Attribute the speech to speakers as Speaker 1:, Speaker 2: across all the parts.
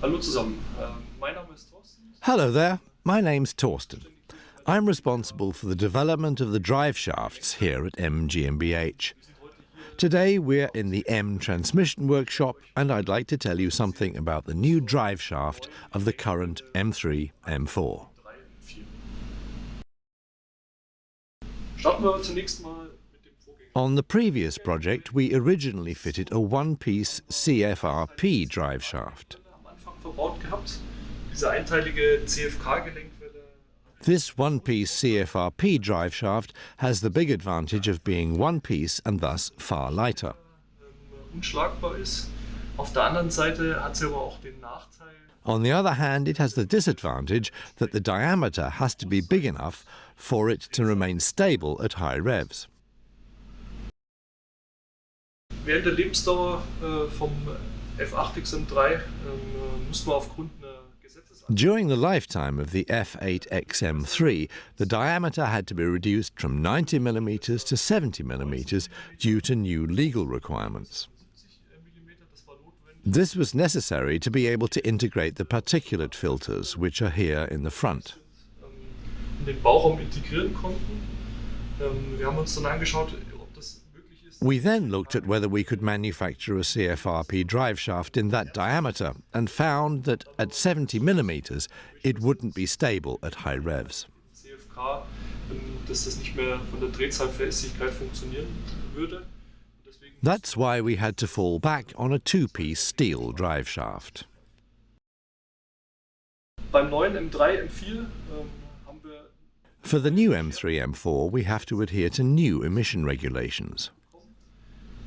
Speaker 1: Hallo zusammen. Mein Name ist Thorsten.
Speaker 2: Hello there, my name's Torsten. I'm responsible for the development of the drive shafts here at MGmbH. Today we're in the M transmission workshop and I'd like to tell you something about the new drive shaft of the current M3 M4.
Speaker 1: Starten wir zunächst mal mit dem Vorgänger.
Speaker 2: On the previous project we originally fitted a one-piece CFRP drive shaft.
Speaker 1: Am Anfang verbaut gehabt. Diese einteilige CFK-Gelenkwelle.
Speaker 2: This one-piece CFRP drive shaft has the big advantage of being one piece and thus far lighter.
Speaker 1: Unschlagbar ist. Auf der anderen Seite hat sie aber auch den Nachteil.
Speaker 2: On the other hand, it has the disadvantage that the diameter has to be big enough for it to remain stable at high revs.
Speaker 1: Während der Lebensdauer vom F8 XM3 muss man aufgrund einer
Speaker 2: During the lifetime of the F8 XM3, the diameter had to be reduced from 90 mm to 70 mm due to new legal requirements. This was necessary to be able to integrate the particulate filters, which are here in the front.
Speaker 1: in den Bauraum integrieren konnten. Wir haben uns dann angeschaut, ob das möglich ist.
Speaker 2: We then looked at whether we could manufacture a CFRP drive shaft in that diameter and found that at 70 mm it wouldn't be stable at high revs.
Speaker 1: CFK, dass das nicht mehr von der Drehzahlfestigkeit funktionieren würde.
Speaker 2: That's why we had to fall back on a two-piece steel drive shaft.
Speaker 1: Beim neuen M3, M4 haben wir
Speaker 2: For the new M3, M4, we have to adhere to new emission regulations.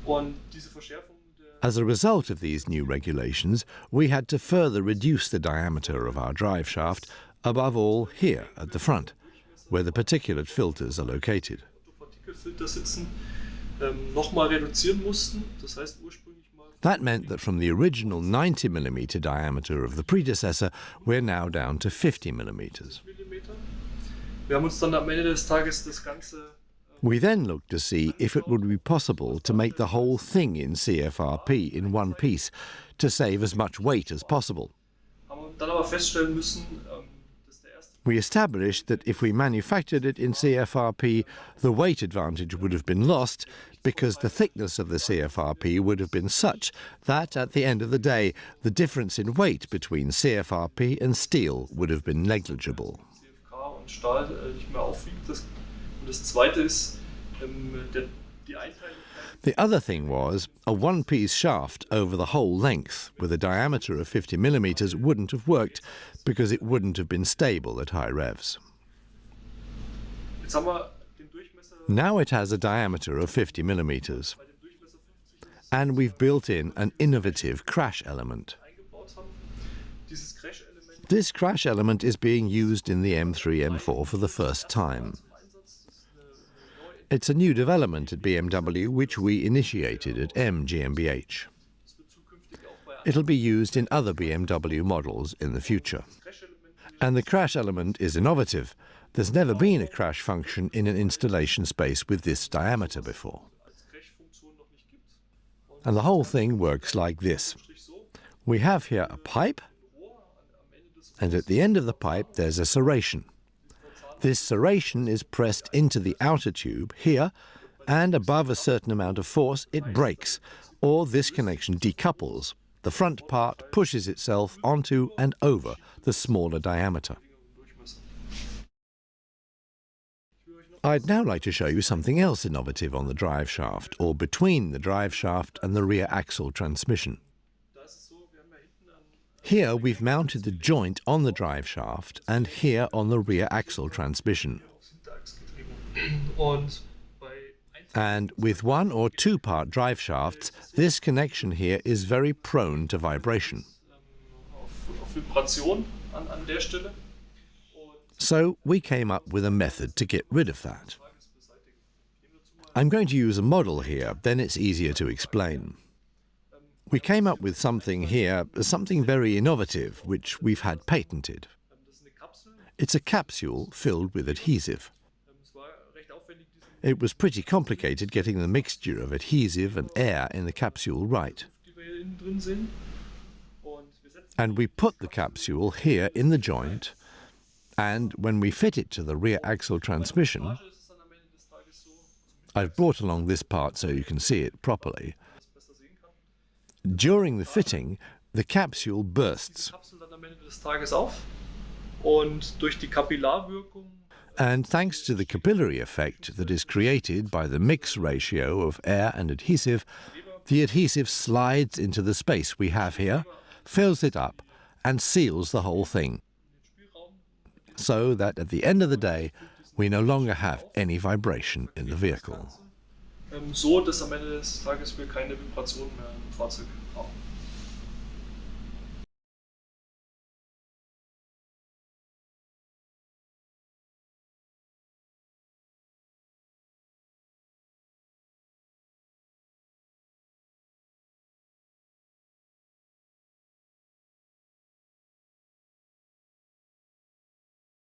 Speaker 1: und diese Verschärfung der
Speaker 2: As a result of these new regulations, we had to further reduce the diameter of our drive shaft, above all here at the front, where the particulate filters are located.
Speaker 1: Partikelfilter sitzen, nochmal reduzieren mussten. Das heißt ursprünglich mal
Speaker 2: That meant that from the original 90 mm diameter of the predecessor, we're now down to 50 mm.
Speaker 1: Millimeter. Wir haben uns dann am Ende des Tages das Ganze
Speaker 2: We then looked to see if it would be possible to make the whole thing in CFRP in one piece, to save as much weight as possible.
Speaker 1: haben dann aber feststellen müssen, dass der erste
Speaker 2: We established that if we manufactured it in CFRP, the weight advantage would have been lost because the thickness of the CFRP would have been such that at the end of the day, the difference in weight between CFRP and steel would have been negligible.
Speaker 1: CFK und Stahl nicht mehr aufwiegt. Und das zweite ist, die Einteiligkeit.
Speaker 2: The other thing was, a one-piece shaft over the whole length with a diameter of 50 mm wouldn't have worked because it wouldn't have been stable at high revs.
Speaker 1: Jetzt haben wir den Durchmesser
Speaker 2: Now it has a diameter of 50 mm,
Speaker 1: bei dem Durchmesser 50
Speaker 2: and we've built in an innovative crash element.
Speaker 1: eingebaut haben. Dieses Crash-Element
Speaker 2: This crash element is being used in the M3 M4 for the first time. It's a new development at BMW which we initiated at M GmbH. It'll be used in other BMW models in the future. And the crash element is innovative. There's never been a crash function in an installation space with this diameter before.
Speaker 1: als Crash-Funktion noch nicht gibt.
Speaker 2: And the whole thing works like this. We have here a pipe, and at the end of the pipe there's a serration. This serration is pressed into the outer tube here, and above a certain amount of force it breaks, or this connection decouples. The front part pushes itself onto and over the smaller diameter. I'd now like to show you something else innovative on the drive shaft, or between the drive shaft and the rear axle transmission.
Speaker 1: Da ist es so, wir haben ja hinten an
Speaker 2: Here we've mounted the joint on the drive shaft and here on the rear axle transmission.
Speaker 1: aufs Hinterachsgetriebe. Und bei
Speaker 2: And with one or two-part drive shafts, this connection here is very prone to vibration.
Speaker 1: auf Vibration an der Stelle. Und
Speaker 2: So we came up with a method to get rid of that. I'm going to use a model here, then it's easier to explain. We came up with something here, something very innovative, which we've had patented.
Speaker 1: das ist eine Kapsel.
Speaker 2: It's a capsule filled with adhesive.
Speaker 1: Es war recht aufwendig,
Speaker 2: It was pretty complicated getting the mixture of adhesive and air in the capsule right.
Speaker 1: die wir hier innen drin sehen. Und wir setzen
Speaker 2: And we put the capsule here in the joint, and when we fit it to the rear axle transmission, I've brought along this part so you can see it properly. During the fitting, the capsule bursts. And thanks to the capillary effect that is created by the mix ratio of air and adhesive, the adhesive slides into the space we have here, fills it up, and seals the whole thing. So that at the end of the day, we no longer have any vibration in the vehicle.
Speaker 1: So dass am Ende des Tages wir keine Vibration mehr im Fahrzeug haben.